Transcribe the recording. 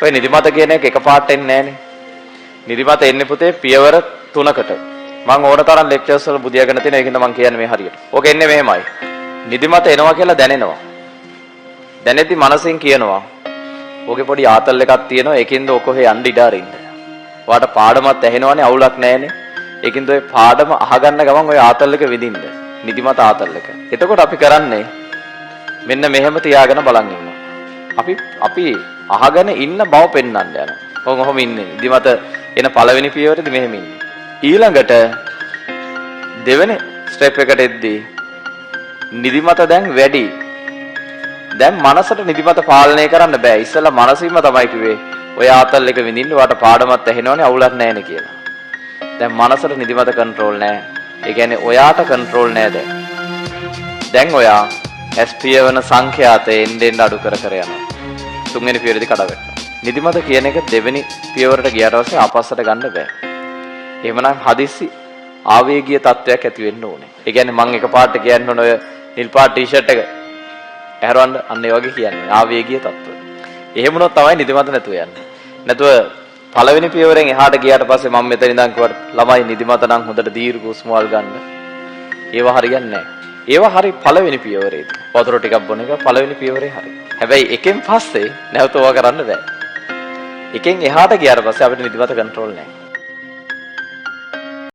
ඔය නිදිමත කියන එක එකපාරට එන්නේ නැහනේ. නිදිමත එන්නේ පුතේ පියවර 3කට. මම ඕන තරම් ලෙක්චර්ස් වල බුදියාගෙන තියෙන ඒකින්ද මම කියන්නේ මේ හරියට. ඕක එන්නේ මෙහෙමයි. නිදිමත එනවා කියලා දැනෙනවා. දැනෙද්දි මනසෙන් කියනවා. ඕකේ පොඩි ආතල් එකක් තියෙනවා. ඒකින්ද ඔක කොහේ යන්න ඉඩ අරින්න. ඔයාට පාඩමත් ඇහෙනවනේ අවුලක් නැහැනේ. ඒකින්ද ඔය පාඩම අහගන්න ගමන් ඔය ආතල් එක විඳින්න. නිදිමත ආතල් එක. එතකොට අපි කරන්නේ මෙන්න මෙහෙම තියාගෙන බලන් ඉන්නවා. අපි අහගෙන ඉන්න බව පෙන්වන්න යනවා. කොහොම ඉන්නේ? නිදිමත එන පළවෙනි පියවරේදී මෙහෙම ඉන්නේ. ඊළඟට දෙවෙනි ස්ටෙප් එකට එද්දී නිදිමත දැන් වැඩි. දැන් මනසට නිදිමත පාලනය කරන්න බෑ. ඉස්සෙල්ලා මනසින්ම තමයි කිව්වේ ඔය ආතල් එක විඳින්න ඔයාට පාඩමත් ඇහෙනවනේ අවුලක් නැහැනේ කියලා. දැන් මනසට නිදිමත කන්ට්‍රෝල් නැහැ. ඒ කියන්නේ ඔයාට කන්ට්‍රෝල් නැහැ දැන්. දැන් ඔයා පියවන සංඛ්‍යාතේ එන්න අඩු කර යනවා. තුන්වෙනි පියවරේදී කඩ වැටෙනවා. නිදිමත කියන එක දෙවෙනි පියවරට ගියාට පස්සේ ආපස්සට ගන්න බෑ. එහෙමනම් හදිස්සි ආවේගීය තත්වයක් ඇති වෙන්න ඕනේ. ඒ කියන්නේ මම එකපාරට කියන්න ඕන ඔය නිල් පාට ටී-ෂර්ට් එක ඇහරවන්න අන්න ඒ වගේ කියන්නේ ආවේගීය තත්ත්වය. එහෙම වුණොත් තමයි නිදිමත නැතුව යන්නේ. නැතුව පළවෙනි පියවරෙන් එහාට ගියාට පස්සේ මම මෙතන ඉඳන් කිව්වට ළමයි නිදිමත නම් හොඳට දීර්ඝ හුස්මවල් ගන්න. ඒව හරියන්නේ නැහැ. ඒව හරි පළවෙනි පියවරේදී. වතුර ටිකක් බොන එක පළවෙනි පියවරේ හරි. හැබැයි එකෙන් පස්සේ නැවත ඕවා කරන්න බෑ. එකෙන් එහාට ගියාට පස්සේ අපිට නිදිමත කන්ට්‍රෝල් නැහැ.